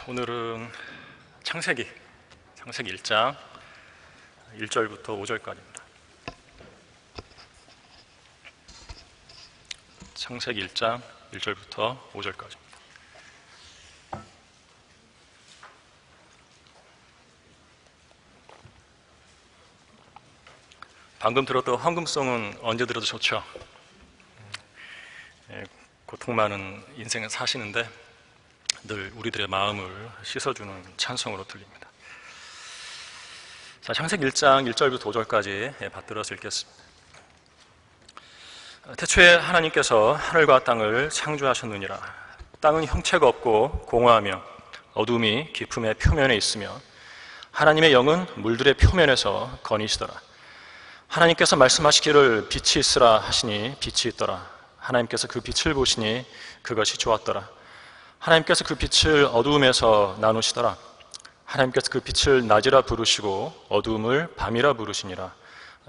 오늘은 창세기 1장 1절부터 5절까지입니다. 창세기 1장 1절부터 5절까지입니다. 방금 들었던 황금송은 언제 들어도 좋죠. 고통 많은 인생을 사시는데 늘 우리들의 마음을 씻어주는 찬송으로 들립니다. 자, 창세기 1장 1절부터 5절까지 받들어서 읽겠습니다. 태초에 하나님께서 하늘과 땅을 창조하셨느니라. 땅은 형체가 없고 공허하며 어둠이 깊음의 표면에 있으며 하나님의 영은 물들의 표면에서 거니시더라. 하나님께서 말씀하시기를 빛이 있으라 하시니 빛이 있더라. 하나님께서 그 빛을 보시니 그것이 좋았더라. 하나님께서 그 빛을 어두움에서 나누시더라. 하나님께서 그 빛을 낮이라 부르시고 어두움을 밤이라 부르시니라.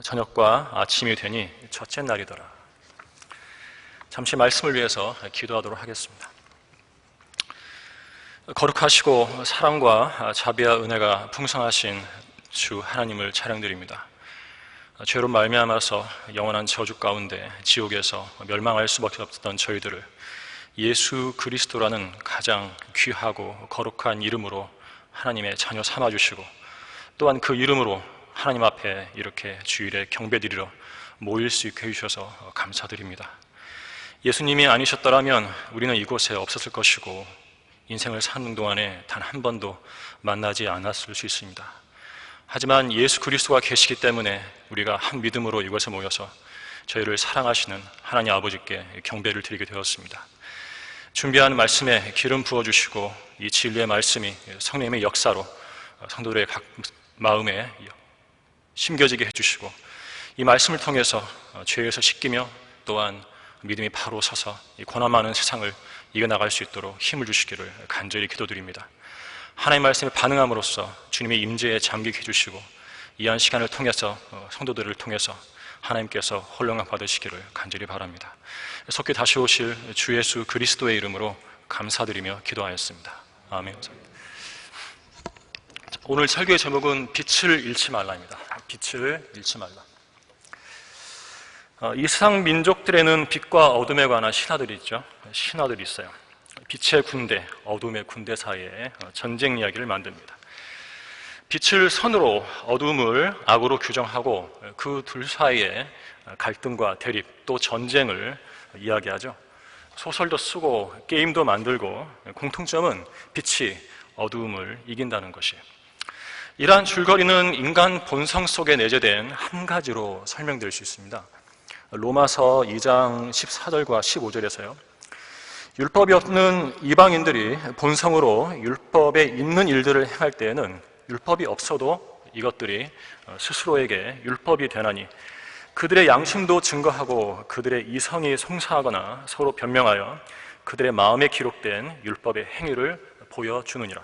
저녁과 아침이 되니 첫째 날이더라. 잠시 말씀을 위해서 기도하도록 하겠습니다. 거룩하시고 사랑과 자비와 은혜가 풍성하신 주 하나님을 찬양드립니다. 죄로 말미암아서 영원한 저주 가운데 지옥에서 멸망할 수밖에 없었던 저희들을 예수 그리스도라는 가장 귀하고 거룩한 이름으로 하나님의 자녀 삼아주시고 또한 그 이름으로 하나님 앞에 이렇게 주일에 경배드리러 모일 수 있게 해주셔서 감사드립니다. 예수님이 아니셨더라면 우리는 이곳에 없었을 것이고 인생을 사는 동안에 단 한 번도 만나지 않았을 수 있습니다. 하지만 예수 그리스도가 계시기 때문에 우리가 한 믿음으로 이곳에 모여서 저희를 사랑하시는 하나님 아버지께 경배를 드리게 되었습니다. 준비한 말씀에 기름 부어주시고 이 진리의 말씀이 성령님의 역사로 성도들의 각 마음에 심겨지게 해주시고 이 말씀을 통해서 죄에서 씻기며 또한 믿음이 바로 서서 이 고난 많은 세상을 이겨나갈 수 있도록 힘을 주시기를 간절히 기도드립니다. 하나님의 말씀에 반응함으로써 주님의 임재에 잠기게 해주시고 이한 시간을 통해서 성도들을 통해서 하나님께서 홀령함 받으시기를 간절히 바랍니다. 속히 다시 오실 주 예수 그리스도의 이름으로 감사드리며 기도하였습니다. 아멘. 오늘 설교의 제목은 빛을 잃지 말라입니다. 빛을 잃지 말라. 이 세상 민족들에는 빛과 어둠에 관한 신화들이 있죠. 신화들이 있어요. 빛의 군대, 어둠의 군대 사이에 전쟁 이야기를 만듭니다. 빛을 선으로 어둠을 악으로 규정하고 그 둘 사이에 갈등과 대립 또 전쟁을 이야기하죠. 소설도 쓰고 게임도 만들고 공통점은 빛이 어두움을 이긴다는 것이에요. 이러한 줄거리는 인간 본성 속에 내재된 한 가지로 설명될 수 있습니다. 로마서 2장 14절과 15절에서요. 율법이 없는 이방인들이 본성으로 율법에 있는 일들을 행할 때에는 율법이 없어도 이것들이 스스로에게 율법이 되나니 그들의 양심도 증거하고 그들의 이성이 송사하거나 서로 변명하여 그들의 마음에 기록된 율법의 행위를 보여주느니라.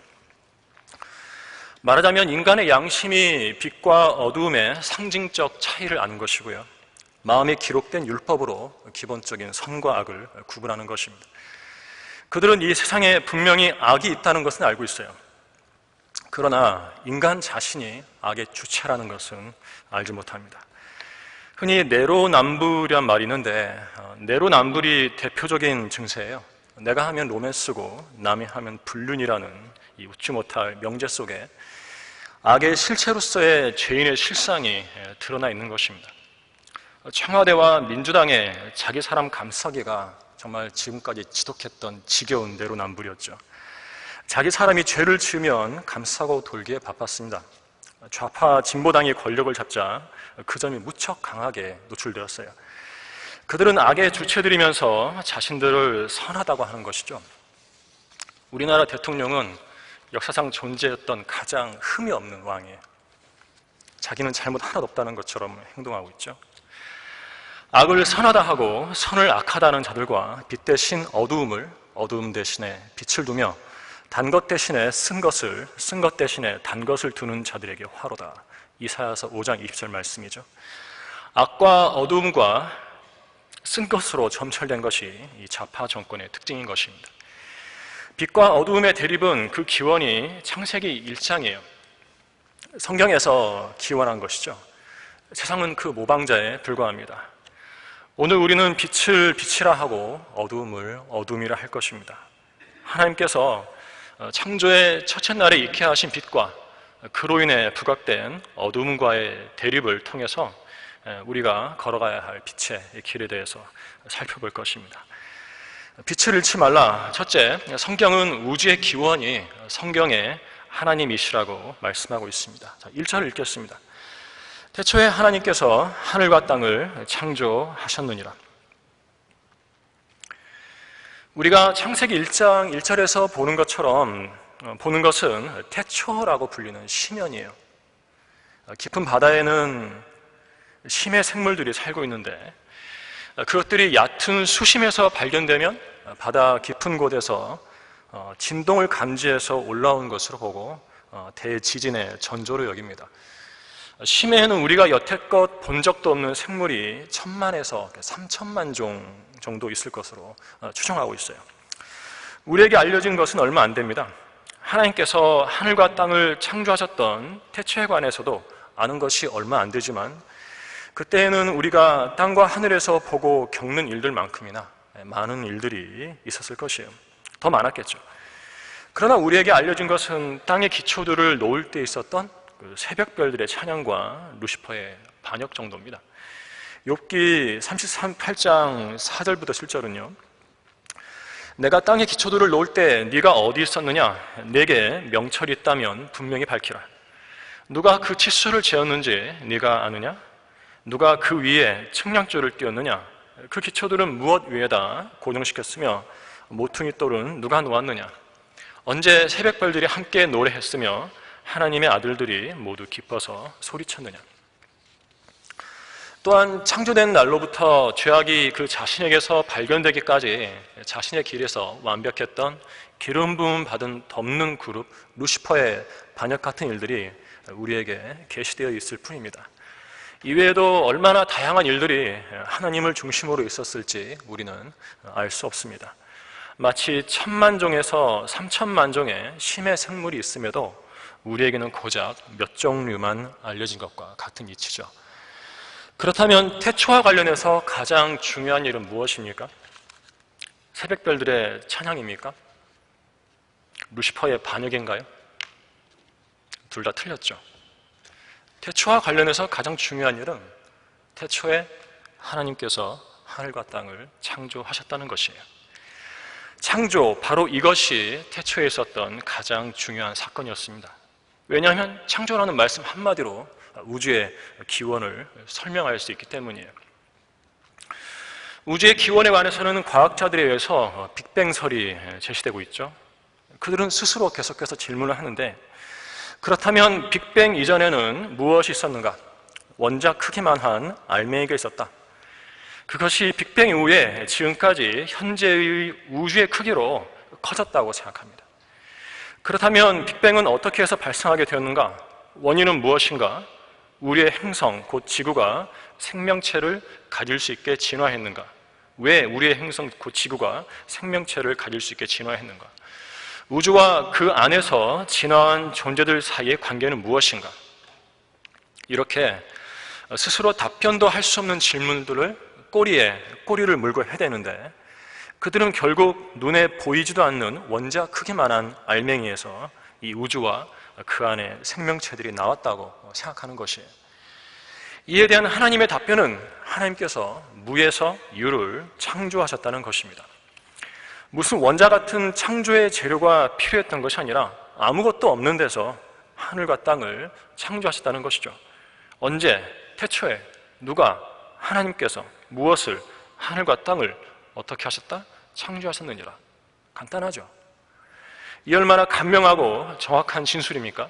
말하자면 인간의 양심이 빛과 어두움의 상징적 차이를 아는 것이고요. 마음에 기록된 율법으로 기본적인 선과 악을 구분하는 것입니다. 그들은 이 세상에 분명히 악이 있다는 것은 알고 있어요. 그러나 인간 자신이 악의 주체라는 것은 알지 못합니다. 흔히 내로남불이란 말이 있는데 내로남불이 대표적인 증세예요. 내가 하면 로맨스고 남이 하면 불륜이라는 이 웃지 못할 명제 속에 악의 실체로서의 죄인의 실상이 드러나 있는 것입니다. 청와대와 민주당의 자기 사람 감싸기가 정말 지금까지 지독했던 지겨운 내로남불이었죠. 자기 사람이 죄를 지으면 감싸고 돌기에 바빴습니다. 좌파 진보당이 권력을 잡자 그 점이 무척 강하게 노출되었어요. 그들은 악의 주체들이면서 자신들을 선하다고 하는 것이죠. 우리나라 대통령은 역사상 존재했던 가장 흠이 없는 왕이에요. 자기는 잘못 하나도 없다는 것처럼 행동하고 있죠. 악을 선하다 하고 선을 악하다는 자들과 빛 대신 어두움을, 어두움 대신에 빛을 두며 단 것 대신에 쓴 것을, 쓴 것 대신에 단 것을 두는 자들에게 화로다. 이사야서 5장 20절 말씀이죠. 악과 어두움과 쓴 것으로 점철된 것이 이 좌파 정권의 특징인 것입니다. 빛과 어두움의 대립은 그 기원이 창세기 1장이에요. 성경에서 기원한 것이죠. 세상은 그 모방자에 불과합니다. 오늘 우리는 빛을 빛이라 하고 어두움을 어둠이라 할 것입니다. 하나님께서 창조의 첫째 날에 있게 하신 빛과 그로 인해 부각된 어둠과의 대립을 통해서 우리가 걸어가야 할 빛의 길에 대해서 살펴볼 것입니다. 빛을 잃지 말라. 첫째, 성경은 우주의 기원이 성경의 하나님이시라고 말씀하고 있습니다. 자, 1절을 읽겠습니다. 태초에 하나님께서 하늘과 땅을 창조하셨느니라. 우리가 창세기 1장 1절에서 보는 것처럼 보는 것은 태초라고 불리는 심연이에요. 깊은 바다에는 심해 생물들이 살고 있는데 그것들이 얕은 수심에서 발견되면 바다 깊은 곳에서 진동을 감지해서 올라온 것으로 보고 대지진의 전조로 여깁니다. 심해에는 우리가 여태껏 본 적도 없는 생물이 1000만에서 3000만 종 정도 있을 것으로 추정하고 있어요. 우리에게 알려진 것은 얼마 안 됩니다. 하나님께서 하늘과 땅을 창조하셨던 태초에 관해서도 아는 것이 얼마 안 되지만 그때에는 우리가 땅과 하늘에서 보고 겪는 일들만큼이나 많은 일들이 있었을 것이에요. 더 많았겠죠. 그러나 우리에게 알려진 것은 땅의 기초들을 놓을 때 있었던 그 새벽별들의 찬양과 루시퍼의 반역 정도입니다. 욥기 38장 4절부터 7절은요. 내가 땅의 기초들을 놓을 때 네가 어디 있었느냐? 내게 명철이 있다면 분명히 밝히라. 누가 그 치수를 재었는지 네가 아느냐? 누가 그 위에 측량줄을 띄웠느냐? 그 기초들은 무엇 위에다 고정시켰으며 모퉁이 돌은 누가 놓았느냐? 언제 새벽별들이 함께 노래했으며 하나님의 아들들이 모두 기뻐서 소리쳤느냐? 또한 창조된 날로부터 죄악이 그 자신에게서 발견되기까지 자신의 길에서 완벽했던 기름 부음 받은 덮는 그룹 루시퍼의 반역 같은 일들이 우리에게 계시되어 있을 뿐입니다. 이외에도 얼마나 다양한 일들이 하나님을 중심으로 있었을지 우리는 알 수 없습니다. 마치 1000만 종에서 3000만 종의 심해 생물이 있음에도 우리에게는 고작 몇 종류만 알려진 것과 같은 이치죠. 그렇다면 태초와 관련해서 가장 중요한 일은 무엇입니까? 새벽별들의 찬양입니까? 루시퍼의 반역인가요? 둘 다 틀렸죠. 태초와 관련해서 가장 중요한 일은 태초에 하나님께서 하늘과 땅을 창조하셨다는 것이에요. 창조, 바로 이것이 태초에 있었던 가장 중요한 사건이었습니다. 왜냐하면 창조라는 말씀 한마디로 우주의 기원을 설명할 수 있기 때문이에요. 우주의 기원에 관해서는 과학자들에 의해서 빅뱅설이 제시되고 있죠. 그들은 스스로 계속해서 질문을 하는데 그렇다면 빅뱅 이전에는 무엇이 있었는가? 원자 크기만 한 알맹이가 있었다. 그것이 빅뱅 이후에 지금까지 현재의 우주의 크기로 커졌다고 생각합니다. 그렇다면 빅뱅은 어떻게 해서 발생하게 되었는가? 원인은 무엇인가? 우리의 행성, 곧 지구가 생명체를 가질 수 있게 진화했는가? 왜 우리의 행성, 곧 지구가 생명체를 가질 수 있게 진화했는가? 우주와 그 안에서 진화한 존재들 사이의 관계는 무엇인가? 이렇게 스스로 답변도 할 수 없는 질문들을 꼬리에 꼬리를 물고 해대는데 그들은 결국 눈에 보이지도 않는 원자 크기만한 알맹이에서 이 우주와 그 안에 생명체들이 나왔다고 생각하는 것이에요. 이에 대한 하나님의 답변은 하나님께서 무에서 유를 창조하셨다는 것입니다. 무슨 원자 같은 창조의 재료가 필요했던 것이 아니라 아무것도 없는 데서 하늘과 땅을 창조하셨다는 것이죠. 언제? 태초에 누가? 하나님께서 무엇을? 하늘과 땅을 어떻게 하셨다? 창조하셨느니라. 간단하죠. 이 얼마나 간명하고 정확한 진술입니까?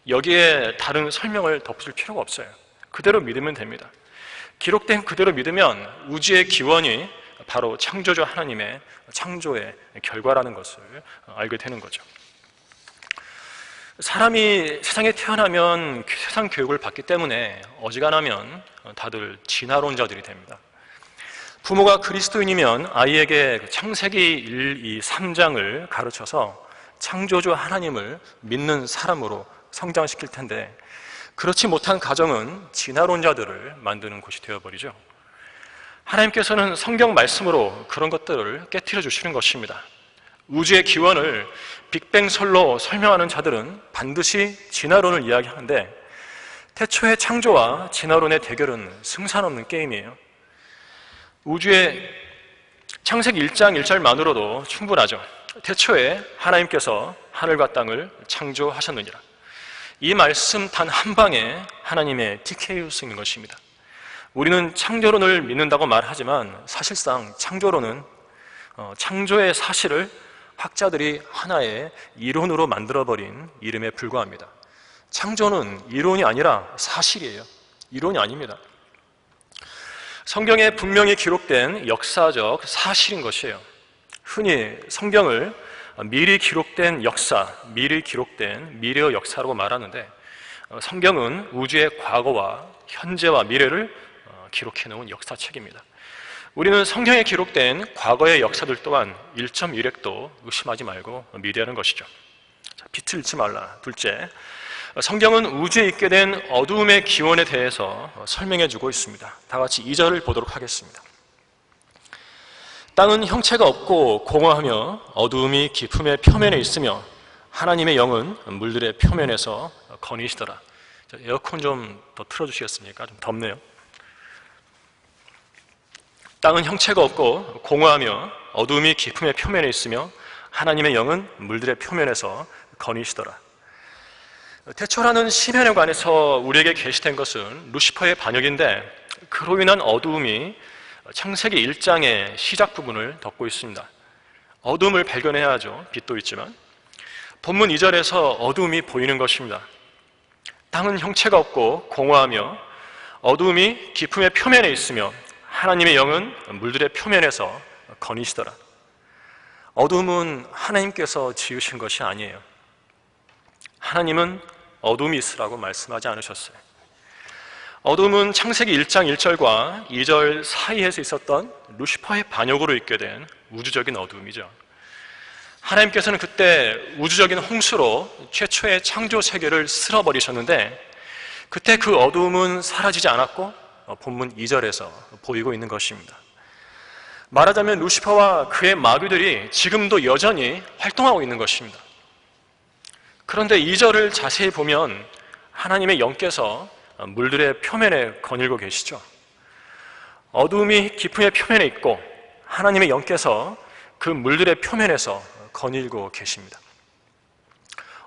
여기에 다른 설명을 덧붙일 필요가 없어요. 그대로 믿으면 됩니다. 기록된 그대로 믿으면 우주의 기원이 바로 창조주 하나님의 창조의 결과라는 것을 알게 되는 거죠. 사람이 세상에 태어나면 세상 교육을 받기 때문에 어지간하면 다들 진화론자들이 됩니다. 부모가 그리스도인이면 아이에게 창세기 1, 2, 3장을 가르쳐서 창조주 하나님을 믿는 사람으로 성장시킬 텐데, 그렇지 못한 가정은 진화론자들을 만드는 곳이 되어버리죠. 하나님께서는 성경 말씀으로 그런 것들을 깨트려 주시는 것입니다. 우주의 기원을 빅뱅설로 설명하는 자들은 반드시 진화론을 이야기하는데, 태초의 창조와 진화론의 대결은 승산 없는 게임이에요. 우주의 창세기 1장 1절만으로도 충분하죠. 태초에 하나님께서 하늘과 땅을 창조하셨느니라. 이 말씀 단 한 방에 하나님의 TK일 수 있는 것입니다. 우리는 창조론을 믿는다고 말하지만 사실상 창조론은 창조의 사실을 학자들이 하나의 이론으로 만들어버린 이름에 불과합니다. 창조는 이론이 아니라 사실이에요. 이론이 아닙니다. 성경에 분명히 기록된 역사적 사실인 것이에요. 흔히 성경을 미리 기록된 역사, 미리 기록된 미래의 역사라고 말하는데, 성경은 우주의 과거와 현재와 미래를 기록해 놓은 역사책입니다. 우리는 성경에 기록된 과거의 역사들 또한 1.1획도 의심하지 말고 미래하는 것이죠. 빛을 잃지 말라. 둘째, 성경은 우주에 있게 된 어두움의 기원에 대해서 설명해 주고 있습니다. 다 같이 2절을 보도록 하겠습니다. 땅은 형체가 없고 공허하며 어두움이 깊음의 표면에 있으며 하나님의 영은 물들의 표면에서 거니시더라. 에어컨 좀 더 틀어주시겠습니까? 좀 덥네요. 땅은 형체가 없고 공허하며 어두움이 깊음의 표면에 있으며 하나님의 영은 물들의 표면에서 거니시더라. 태초라는 시편에 관해서 우리에게 계시된 것은 루시퍼의 반역인데, 그로 인한 어두움이 창세기 1장의 시작 부분을 덮고 있습니다. 어두움을 발견해야죠. 빛도 있지만. 본문 2절에서 어두움이 보이는 것입니다. 땅은 형체가 없고 공허하며 어두움이 깊음의 표면에 있으며 하나님의 영은 물들의 표면에서 거니시더라. 어두움은 하나님께서 지으신 것이 아니에요. 하나님은 어둠이 있으라고 말씀하지 않으셨어요. 어둠은 창세기 1장 1절과 2절 사이에서 있었던 루시퍼의 반역으로 있게 된 우주적인 어둠이죠. 하나님께서는 그때 우주적인 홍수로 최초의 창조 세계를 쓸어버리셨는데, 그때 그 어둠은 사라지지 않았고 본문 2절에서 보이고 있는 것입니다. 말하자면 루시퍼와 그의 마귀들이 지금도 여전히 활동하고 있는 것입니다. 그런데 2절을 자세히 보면 하나님의 영께서 물들의 표면에 거닐고 계시죠. 어두움이 깊음의 표면에 있고 하나님의 영께서 그 물들의 표면에서 거닐고 계십니다.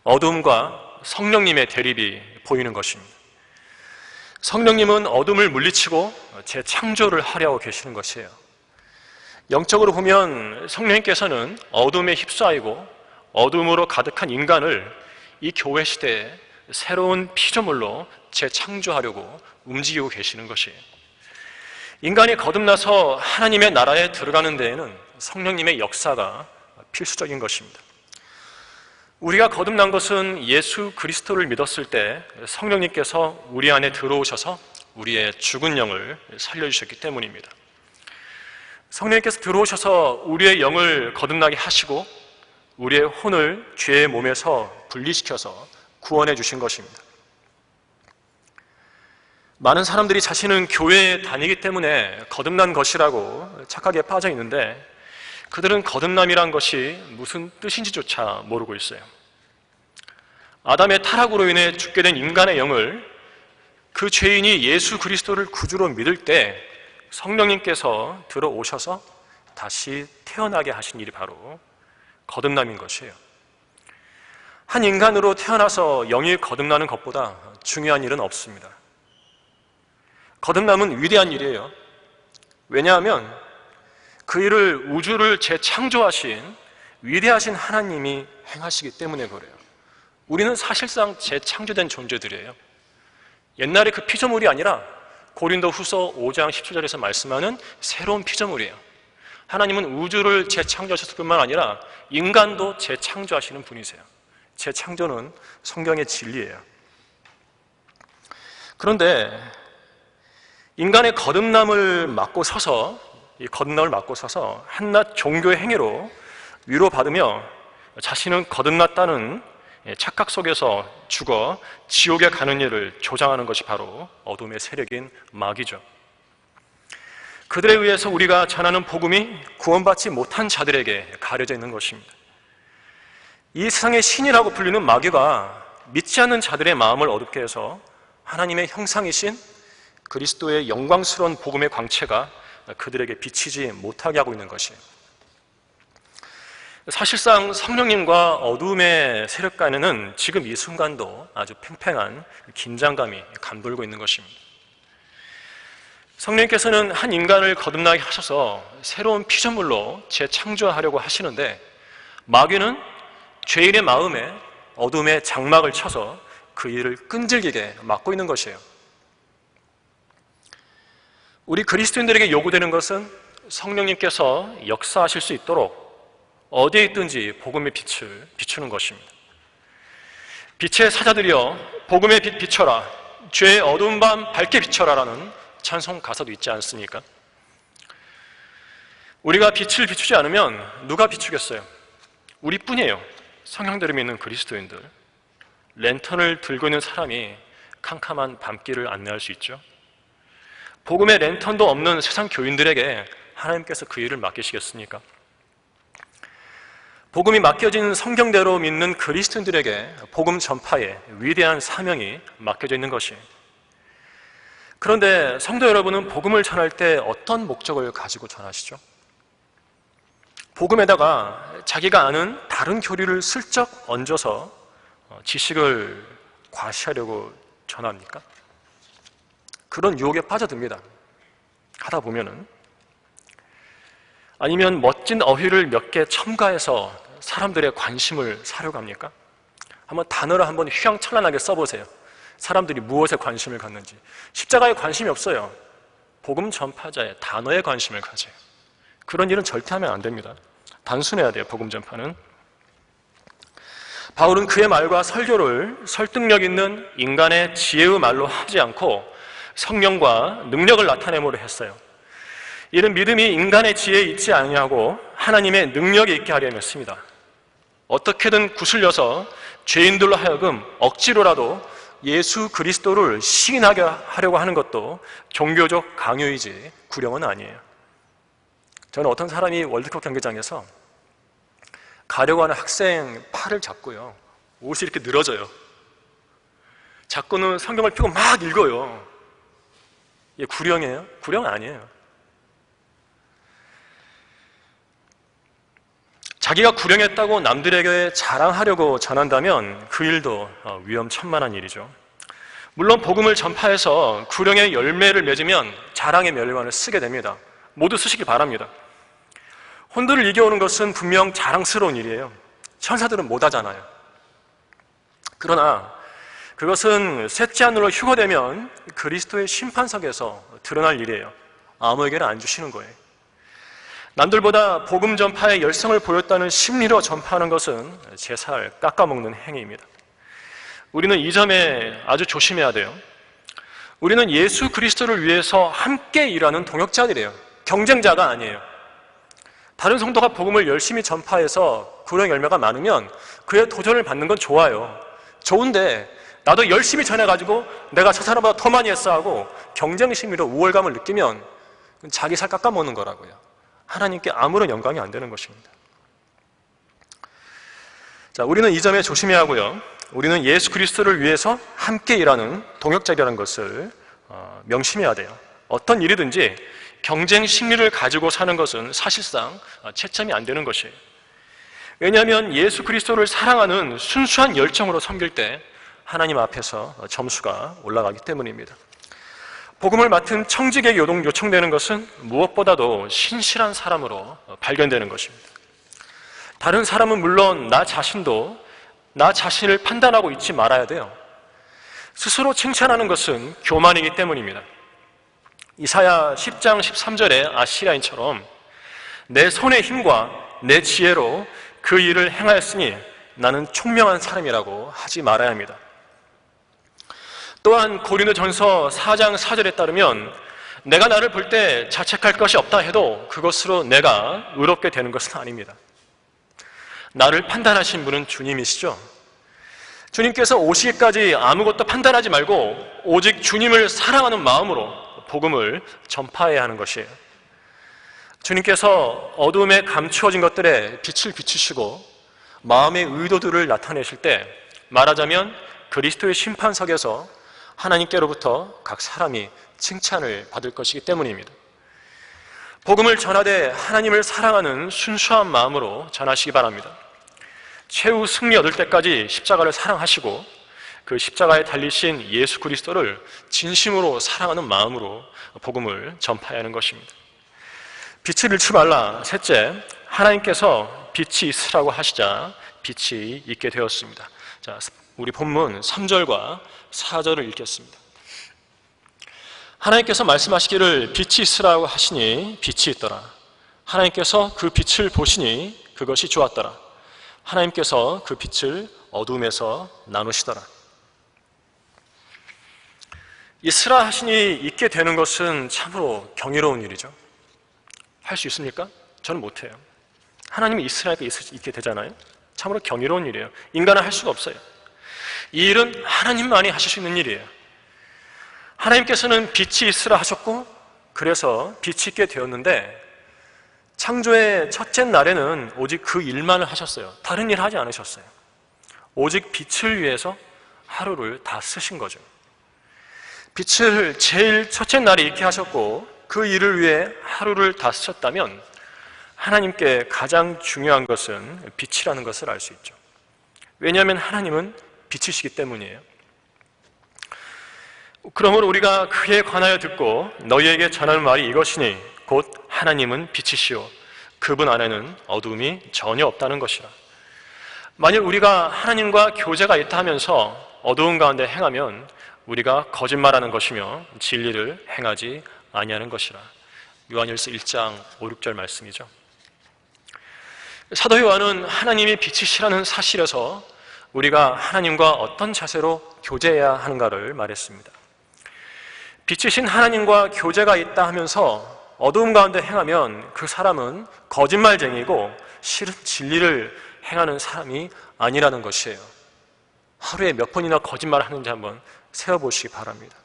어두움과 성령님의 대립이 보이는 것입니다. 성령님은 어둠을 물리치고 재창조를 하려고 계시는 것이에요. 영적으로 보면 성령님께서는 어둠에 휩싸이고 어둠으로 가득한 인간을 이 교회 시대에 새로운 피조물로 재창조하려고 움직이고 계시는 것이에요. 인간이 거듭나서 하나님의 나라에 들어가는 데에는 성령님의 역사가 필수적인 것입니다. 우리가 거듭난 것은 예수 그리스도를 믿었을 때 성령님께서 우리 안에 들어오셔서 우리의 죽은 영을 살려주셨기 때문입니다. 성령님께서 들어오셔서 우리의 영을 거듭나게 하시고 우리의 혼을 죄의 몸에서 분리시켜서 구원해 주신 것입니다. 많은 사람들이 자신은 교회에 다니기 때문에 거듭난 것이라고 착각에 빠져 있는데, 그들은 거듭남이란 것이 무슨 뜻인지조차 모르고 있어요. 아담의 타락으로 인해 죽게 된 인간의 영을 그 죄인이 예수 그리스도를 구주로 믿을 때 성령님께서 들어오셔서 다시 태어나게 하신 일이 바로 거듭남인 것이에요. 한 인간으로 태어나서 영이 거듭나는 것보다 중요한 일은 없습니다. 거듭남은 위대한 일이에요. 왜냐하면 그 일을 우주를 재창조하신 위대하신 하나님이 행하시기 때문에 그래요. 우리는 사실상 재창조된 존재들이에요. 옛날에 그 피조물이 아니라 고린도후서 5장 17절에서 말씀하는 새로운 피조물이에요. 하나님은 우주를 재창조하셨을 뿐만 아니라 인간도 재창조하시는 분이세요. 재창조는 성경의 진리예요. 그런데 인간의 거듭남을 막고 서서 이 거듭남을 맞고 서서 한낱 종교의 행위로 위로받으며 자신은 거듭났다는 착각 속에서 죽어 지옥에 가는 일을 조장하는 것이 바로 어둠의 세력인 마귀죠. 그들에 의해서 우리가 전하는 복음이 구원받지 못한 자들에게 가려져 있는 것입니다. 이 세상의 신이라고 불리는 마귀가 믿지 않는 자들의 마음을 어둡게 해서 하나님의 형상이신 그리스도의 영광스러운 복음의 광채가 그들에게 비치지 못하게 하고 있는 것이에요. 사실상 성령님과 어둠의 세력 간에는 지금 이 순간도 아주 팽팽한 긴장감이 감돌고 있는 것입니다. 성령님께서는 한 인간을 거듭나게 하셔서 새로운 피조물로 재창조하려고 하시는데 마귀는 죄인의 마음에 어둠의 장막을 쳐서 그 일을 끈질기게 막고 있는 것이에요. 우리 그리스도인들에게 요구되는 것은 성령님께서 역사하실 수 있도록 어디에 있든지 복음의 빛을 비추는 것입니다. 빛의 사자들이여 복음의 빛 비춰라, 죄의 어두운 밤 밝게 비춰라라는 찬송 가사도 있지 않습니까? 우리가 빛을 비추지 않으면 누가 비추겠어요? 우리뿐이에요. 성령들을 믿는 그리스도인들. 랜턴을 들고 있는 사람이 캄캄한 밤길을 안내할 수 있죠. 복음의 랜턴도 없는 세상 교인들에게 하나님께서 그 일을 맡기시겠습니까? 복음이 맡겨진 성경대로 믿는 그리스도인들에게 복음 전파의 위대한 사명이 맡겨져 있는 것이에요. 그런데 성도 여러분은 복음을 전할 때 어떤 목적을 가지고 전하시죠? 복음에다가 자기가 아는 다른 교리를 슬쩍 얹어서 지식을 과시하려고 전합니까? 그런 유혹에 빠져듭니다. 하다 보면은. 아니면 멋진 어휘를 몇 개 첨가해서 사람들의 관심을 사려고 합니까? 한번 단어를 한번 휘황찬란하게 써보세요. 사람들이 무엇에 관심을 갖는지. 십자가에 관심이 없어요. 복음 전파자의 단어에 관심을 가져요. 그런 일은 절대 하면 안 됩니다. 단순해야 돼요, 복음 전파는. 바울은 그의 말과 설교를 설득력 있는 인간의 지혜의 말로 하지 않고 성령과 능력을 나타내므로 했어요. 이는 믿음이 인간의 지혜에 있지 아니하고 하나님의 능력에 있게 하려 했습니다. 어떻게든 구슬려서 죄인들로 하여금 억지로라도 예수 그리스도를 시인하게 하려고 하는 것도 종교적 강요이지 구령은 아니에요. 저는 어떤 사람이 월드컵 경기장에서 가려고 하는 학생 팔을 잡고요, 옷이 이렇게 늘어져요. 잡고는 성경을 펴고 막 읽어요. 이게 구령이에요? 구령은 아니에요. 자기가 구령했다고 남들에게 자랑하려고 전한다면 그 일도 위험천만한 일이죠. 물론 복음을 전파해서 구령의 열매를 맺으면 자랑의 멸관을 쓰게 됩니다. 모두 쓰시기 바랍니다. 혼돈을 이겨오는 것은 분명 자랑스러운 일이에요. 천사들은 못하잖아요. 그러나 그것은 셋째 하늘로 휴거되면 그리스도의 심판석에서 드러날 일이에요. 아무에게나 안 주시는 거예요. 남들보다 복음 전파에 열성을 보였다는 심리로 전파하는 것은 제 살 깎아먹는 행위입니다. 우리는 이 점에 아주 조심해야 돼요. 우리는 예수 그리스도를 위해서 함께 일하는 동역자들이에요. 경쟁자가 아니에요. 다른 성도가 복음을 열심히 전파해서 구령 열매가 많으면 그의 도전을 받는 건 좋아요. 좋은데 나도 열심히 전해가지고 내가 저 사람보다 더 많이 했어 하고 경쟁심으로 우월감을 느끼면 자기 살 깎아먹는 거라고요. 하나님께 아무런 영광이 안 되는 것입니다. 자, 우리는 이 점에 조심해야 하고요. 우리는 예수 그리스도를 위해서 함께 일하는 동역자라는 것을 명심해야 돼요. 어떤 일이든지 경쟁 심리를 가지고 사는 것은 사실상 채점이 안 되는 것이에요. 왜냐하면 예수 그리스도를 사랑하는 순수한 열정으로 섬길 때 하나님 앞에서 점수가 올라가기 때문입니다. 복음을 맡은 청직에게 요청되는 것은 무엇보다도 신실한 사람으로 발견되는 것입니다. 다른 사람은 물론 나 자신도 나 자신을 판단하고 있지 말아야 돼요. 스스로 칭찬하는 것은 교만이기 때문입니다. 이사야 10장 13절의 아시리아인처럼 내 손의 힘과 내 지혜로 그 일을 행하였으니 나는 총명한 사람이라고 하지 말아야 합니다. 또한 고린도전서 4장 4절에 따르면 내가 나를 볼 때 자책할 것이 없다 해도 그것으로 내가 의롭게 되는 것은 아닙니다. 나를 판단하신 분은 주님이시죠. 주님께서 오시기까지 아무것도 판단하지 말고 오직 주님을 사랑하는 마음으로 복음을 전파해야 하는 것이에요. 주님께서 어둠에 감추어진 것들에 빛을 비추시고 마음의 의도들을 나타내실 때 말하자면 그리스도의 심판석에서 하나님께로부터 각 사람이 칭찬을 받을 것이기 때문입니다. 복음을 전하되 하나님을 사랑하는 순수한 마음으로 전하시기 바랍니다. 최후 승리 얻을 때까지 십자가를 사랑하시고 그 십자가에 달리신 예수 그리스도를 진심으로 사랑하는 마음으로 복음을 전파해야 하는 것입니다. 빛을 잃지 말라. 셋째, 하나님께서 빛이 있으라고 하시자 빛이 있게 되었습니다. 자, 우리 본문 3절과 4절을 읽겠습니다. 하나님께서 말씀하시기를 빛이 있으라고 하시니 빛이 있더라. 하나님께서 그 빛을 보시니 그것이 좋았더라. 하나님께서 그 빛을 어둠에서 나누시더라. 있으라 하시니 있게 되는 것은 참으로 경이로운 일이죠. 할 수 있습니까? 저는 못해요. 하나님이 있으라니까 있게 되잖아요. 참으로 경이로운 일이에요. 인간은 할 수가 없어요. 이 일은 하나님만이 하실 수 있는 일이에요. 하나님께서는 빛이 있으라 하셨고 그래서 빛이 있게 되었는데 창조의 첫째 날에는 오직 그 일만을 하셨어요. 다른 일 하지 않으셨어요. 오직 빛을 위해서 하루를 다 쓰신 거죠. 빛을 제일 첫째 날에 있게 하셨고 그 일을 위해 하루를 다 쓰셨다면 하나님께 가장 중요한 것은 빛이라는 것을 알 수 있죠. 왜냐하면 하나님은 빛이시기 때문이에요. 그러므로 우리가 그에 관하여 듣고 너희에게 전하는 말이 이것이니 곧 하나님은 빛이시오 그분 안에는 어둠이 전혀 없다는 것이라. 만일 우리가 하나님과 교제가 있다 하면서 어두운 가운데 행하면 우리가 거짓말하는 것이며 진리를 행하지 아니하는 것이라. 요한일서 1장 5, 6절 말씀이죠. 사도 요한은 하나님이 빛이시라는 사실에서 우리가 하나님과 어떤 자세로 교제해야 하는가를 말했습니다. 빛이신 하나님과 교제가 있다 하면서 어두움 가운데 행하면 그 사람은 거짓말쟁이고 실은 진리를 행하는 사람이 아니라는 것이에요. 하루에 몇 번이나 거짓말을 하는지 한번 세어보시기 바랍니다.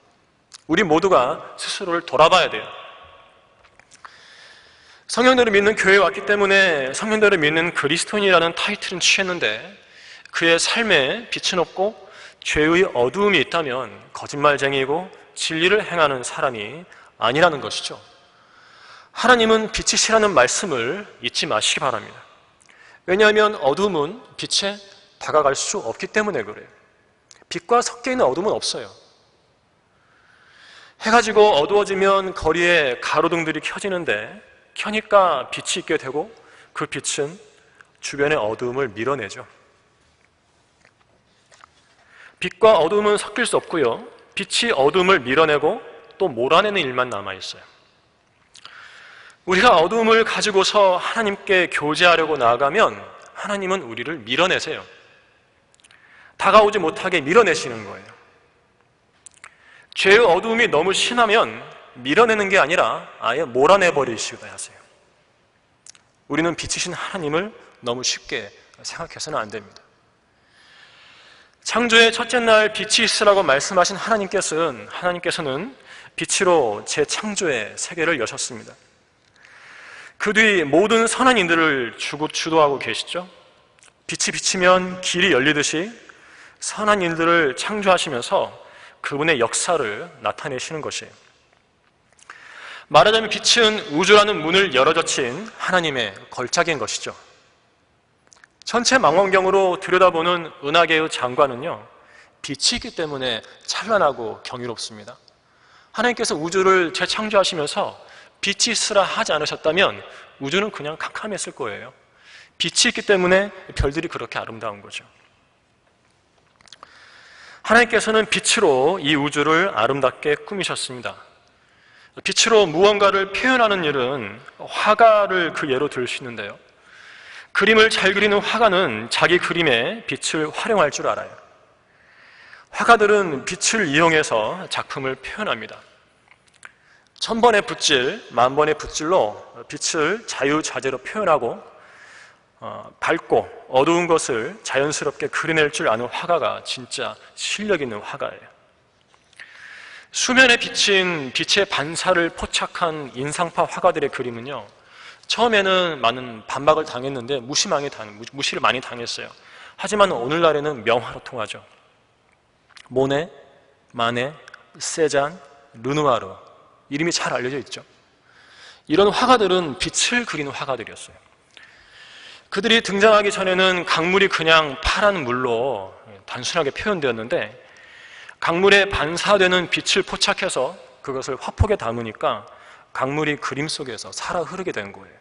우리 모두가 스스로를 돌아봐야 돼요. 성령들을 믿는 교회에 왔기 때문에 성령들을 믿는 그리스도인이라는 타이틀은 취했는데 그의 삶에 빛은 없고 죄의 어두움이 있다면 거짓말쟁이고 진리를 행하는 사람이 아니라는 것이죠. 하나님은 빛이시라는 말씀을 잊지 마시기 바랍니다. 왜냐하면 어둠은 빛에 다가갈 수 없기 때문에 그래요. 빛과 섞여 있는 어둠은 없어요. 해가 지고 어두워지면 거리에 가로등들이 켜지는데 켜니까 빛이 있게 되고 그 빛은 주변의 어두움을 밀어내죠. 빛과 어둠은 섞일 수 없고요. 빛이 어둠을 밀어내고 또 몰아내는 일만 남아있어요. 우리가 어둠을 가지고서 하나님께 교제하려고 나아가면 하나님은 우리를 밀어내세요. 다가오지 못하게 밀어내시는 거예요. 죄의 어두움이 너무 심하면 밀어내는 게 아니라 아예 몰아내버리시기도 하세요. 우리는 빛이신 하나님을 너무 쉽게 생각해서는 안 됩니다. 창조의 첫째 날 빛이 있으라고 말씀하신 하나님께서는 빛으로 재창조의 세계를 여셨습니다. 그 뒤 모든 선한 인들을 주도하고 계시죠. 빛이 비치면 길이 열리듯이 선한 일들을 창조하시면서 그분의 역사를 나타내시는 것이에요. 말하자면 빛은 우주라는 문을 열어젖힌 하나님의 걸작인 것이죠. 전체 망원경으로 들여다보는 은하계의 장관은요, 빛이 있기 때문에 찬란하고 경이롭습니다. 하나님께서 우주를 재창조하시면서 빛이 있으라 하지 않으셨다면 우주는 그냥 캄캄했을 거예요. 빛이 있기 때문에 별들이 그렇게 아름다운 거죠. 하나님께서는 빛으로 이 우주를 아름답게 꾸미셨습니다. 빛으로 무언가를 표현하는 일은 화가를 그 예로 들 수 있는데요. 그림을 잘 그리는 화가는 자기 그림에 빛을 활용할 줄 알아요. 화가들은 빛을 이용해서 작품을 표현합니다. 천번의 붓질, 만번의 붓질로 빛을 자유자재로 표현하고 밝고 어두운 것을 자연스럽게 그려낼 줄 아는 화가가 진짜 실력 있는 화가예요. 수면에 비친 빛의 반사를 포착한 인상파 화가들의 그림은요, 처음에는 많은 반박을 당했는데 무시를 많이 당했어요. 하지만 오늘날에는 명화로 통하죠. 모네, 마네, 세잔, 르누아르, 이름이 잘 알려져 있죠. 이런 화가들은 빛을 그리는 화가들이었어요. 그들이 등장하기 전에는 강물이 그냥 파란 물로 단순하게 표현되었는데, 강물에 반사되는 빛을 포착해서 그것을 화폭에 담으니까 강물이 그림 속에서 살아 흐르게 된 거예요.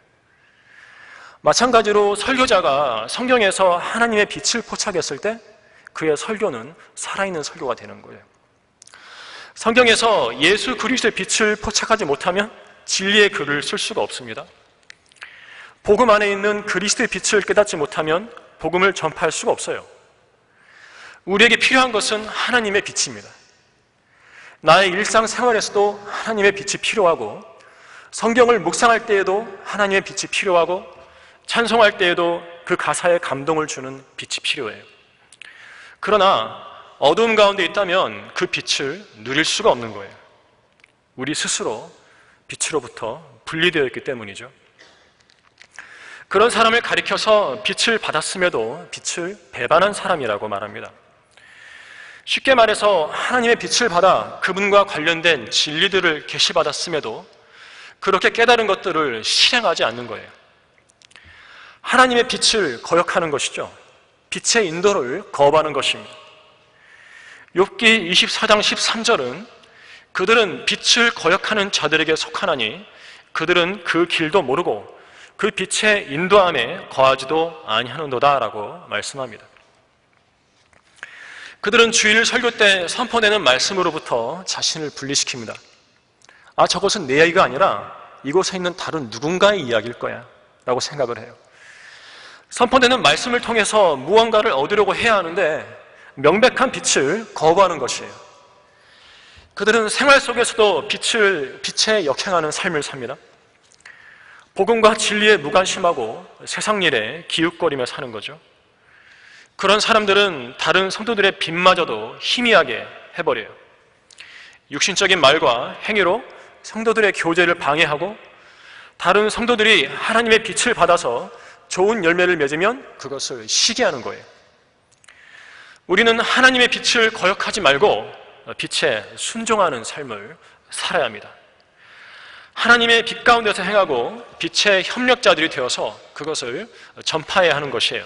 마찬가지로 설교자가 성경에서 하나님의 빛을 포착했을 때 그의 설교는 살아있는 설교가 되는 거예요. 성경에서 예수 그리스도의 빛을 포착하지 못하면 진리의 글을 쓸 수가 없습니다. 복음 안에 있는 그리스도의 빛을 깨닫지 못하면 복음을 전파할 수가 없어요. 우리에게 필요한 것은 하나님의 빛입니다. 나의 일상생활에서도 하나님의 빛이 필요하고, 성경을 묵상할 때에도 하나님의 빛이 필요하고, 찬송할 때에도 그 가사에 감동을 주는 빛이 필요해요. 그러나 어두움 가운데 있다면 그 빛을 누릴 수가 없는 거예요. 우리 스스로 빛으로부터 분리되어 있기 때문이죠. 그런 사람을 가리켜서 빛을 받았음에도 빛을 배반한 사람이라고 말합니다. 쉽게 말해서 하나님의 빛을 받아 그분과 관련된 진리들을 계시받았음에도 그렇게 깨달은 것들을 실행하지 않는 거예요. 하나님의 빛을 거역하는 것이죠. 빛의 인도를 거부하는 것입니다. 욥기 24장 13절은 그들은 빛을 거역하는 자들에게 속하나니 그들은 그 길도 모르고 그 빛의 인도함에 거하지도 아니하는도다 라고 말씀합니다. 그들은 주일 설교 때 선포되는 말씀으로부터 자신을 분리시킵니다. 저것은 내 이야기가 아니라 이곳에 있는 다른 누군가의 이야기일 거야 라고 생각을 해요. 선포되는 말씀을 통해서 무언가를 얻으려고 해야 하는데 명백한 빛을 거부하는 것이에요. 그들은 생활 속에서도 빛에 역행하는 삶을 삽니다. 복음과 진리에 무관심하고 세상 일에 기웃거리며 사는 거죠. 그런 사람들은 다른 성도들의 빛마저도 희미하게 해버려요. 육신적인 말과 행위로 성도들의 교제를 방해하고, 다른 성도들이 하나님의 빛을 받아서 좋은 열매를 맺으면 그것을 시기하는 거예요. 우리는 하나님의 빛을 거역하지 말고 빛에 순종하는 삶을 살아야 합니다. 하나님의 빛 가운데서 행하고 빛의 협력자들이 되어서 그것을 전파해야 하는 것이에요.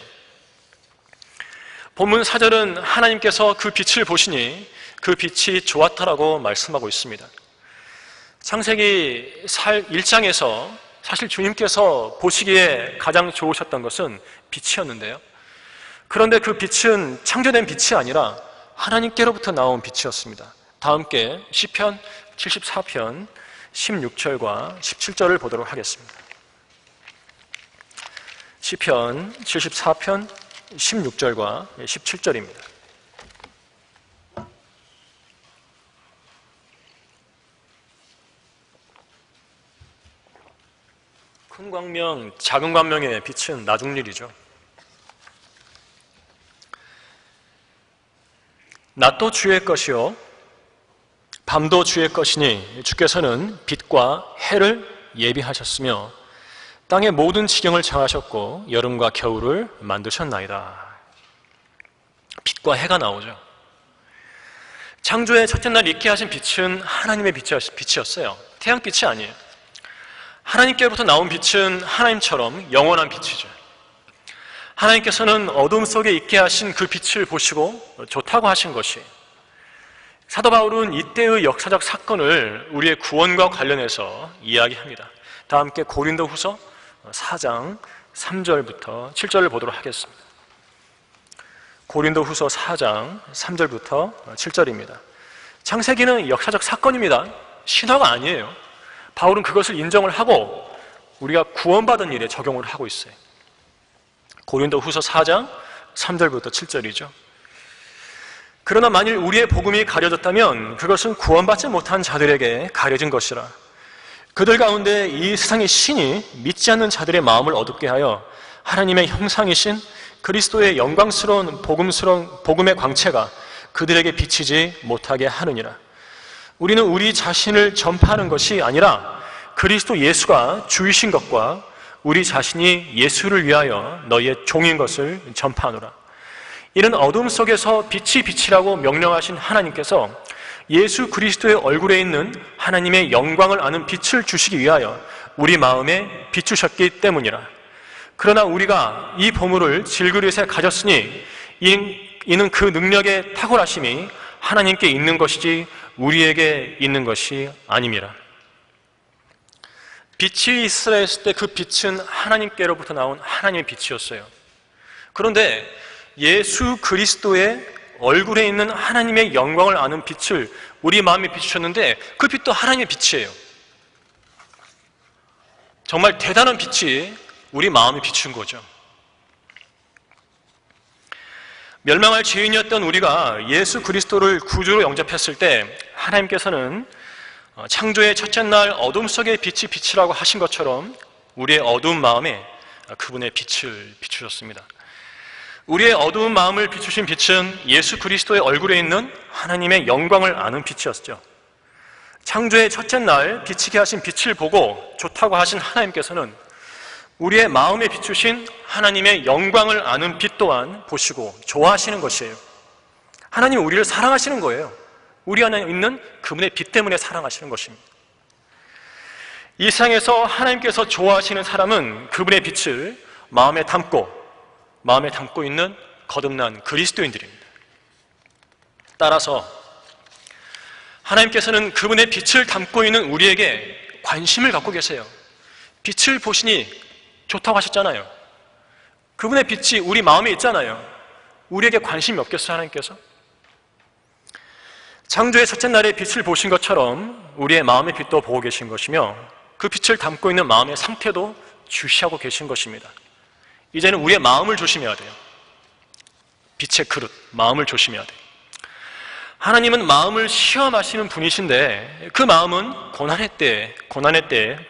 본문 4절은 하나님께서 그 빛을 보시니 그 빛이 좋았다라고 말씀하고 있습니다. 창세기 1장에서 사실 주님께서 보시기에 가장 좋으셨던 것은 빛이었는데요. 그런데 그 빛은 창조된 빛이 아니라 하나님께로부터 나온 빛이었습니다. 다 함께 시편 74편 16절과 17절을 보도록 하겠습니다. 시편 74편 16절과 17절입니다. 큰 광명, 작은 광명의 빛은 나중 일이죠. 낮도 주의 것이요 밤도 주의 것이니 주께서는 빛과 해를 예비하셨으며 땅의 모든 지경을 정하셨고 여름과 겨울을 만드셨나이다. 빛과 해가 나오죠. 창조의 첫째 날 있게 하신 빛은 하나님의 빛이었어요. 태양빛이 아니에요. 하나님께로부터 나온 빛은 하나님처럼 영원한 빛이죠. 하나님께서는 어둠 속에 있게 하신 그 빛을 보시고 좋다고 하신 것이, 사도 바울은 이때의 역사적 사건을 우리의 구원과 관련해서 이야기합니다. 다 함께 고린도후서 4장 3절부터 7절을 보도록 하겠습니다. 고린도후서 4장 3절부터 7절입니다. 창세기는 역사적 사건입니다. 신화가 아니에요. 바울은 그것을 인정을 하고 우리가 구원받은 일에 적용을 하고 있어요. 고린도후서 4장 3절부터 7절이죠. 그러나 만일 우리의 복음이 가려졌다면 그것은 구원받지 못한 자들에게 가려진 것이라. 그들 가운데 이 세상의 신이 믿지 않는 자들의 마음을 어둡게 하여 하나님의 형상이신 그리스도의 영광스러운 복음의 광채가 그들에게 비치지 못하게 하느니라. 우리는 우리 자신을 전파하는 것이 아니라 그리스도 예수가 주이신 것과 우리 자신이 예수를 위하여 너희의 종인 것을 전파하노라. 이는 어둠 속에서 빛이 비치라고 명령하신 하나님께서 예수 그리스도의 얼굴에 있는 하나님의 영광을 아는 빛을 주시기 위하여 우리 마음에 비추셨기 때문이라. 그러나 우리가 이 보물을 질그릇에 가졌으니 이는 그 능력의 탁월하심이 하나님께 있는 것이지 우리에게 있는 것이 아님이라. 빛이 있으라 했을 때 그 빛은 하나님께로부터 나온 하나님의 빛이었어요. 그런데 예수 그리스도의 얼굴에 있는 하나님의 영광을 아는 빛을 우리 마음에 비추셨는데 그 빛도 하나님의 빛이에요. 정말 대단한 빛이 우리 마음에 비춘 거죠. 멸망할 죄인이었던 우리가 예수 그리스도를 구주로 영접했을 때 하나님께서는 창조의 첫째 날 어둠 속에 빛이 비치라고 하신 것처럼 우리의 어두운 마음에 그분의 빛을 비추셨습니다. 우리의 어두운 마음을 비추신 빛은 예수 그리스도의 얼굴에 있는 하나님의 영광을 아는 빛이었죠. 창조의 첫째 날 비치게 하신 빛을 보고 좋다고 하신 하나님께서는 우리의 마음에 비추신 하나님의 영광을 아는 빛 또한 보시고 좋아하시는 것이에요. 하나님은 우리를 사랑하시는 거예요. 우리 안에 있는 그분의 빛 때문에 사랑하시는 것입니다. 이 세상에서 하나님께서 좋아하시는 사람은 그분의 빛을 마음에 담고 있는 거듭난 그리스도인들입니다. 따라서 하나님께서는 그분의 빛을 담고 있는 우리에게 관심을 갖고 계세요. 빛을 보시니 좋다고 하셨잖아요. 그분의 빛이 우리 마음에 있잖아요. 우리에게 관심이 없겠어요, 하나님께서? 창조의 첫째 날에 빛을 보신 것처럼 우리의 마음의 빛도 보고 계신 것이며 그 빛을 담고 있는 마음의 상태도 주시하고 계신 것입니다. 이제는 우리의 마음을 조심해야 돼요. 빛의 그릇, 마음을 조심해야 돼요. 하나님은 마음을 시험하시는 분이신데 그 마음은 고난의 때에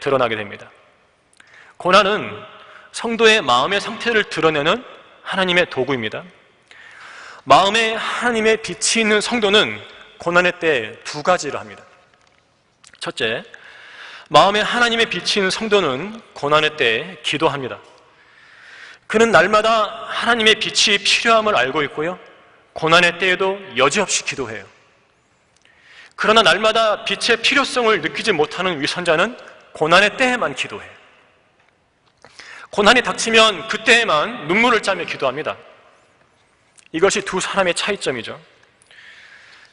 드러나게 됩니다. 고난은 성도의 마음의 상태를 드러내는 하나님의 도구입니다. 마음에 하나님의 빛이 있는 성도는 고난의 때에 두 가지를 합니다. 첫째, 마음에 하나님의 빛이 있는 성도는 고난의 때에 기도합니다. 그는 날마다 하나님의 빛이 필요함을 알고 있고요, 고난의 때에도 여지없이 기도해요. 그러나 날마다 빛의 필요성을 느끼지 못하는 위선자는 고난의 때에만 기도해요. 고난이 닥치면 그때에만 눈물을 짜며 기도합니다. 이것이 두 사람의 차이점이죠.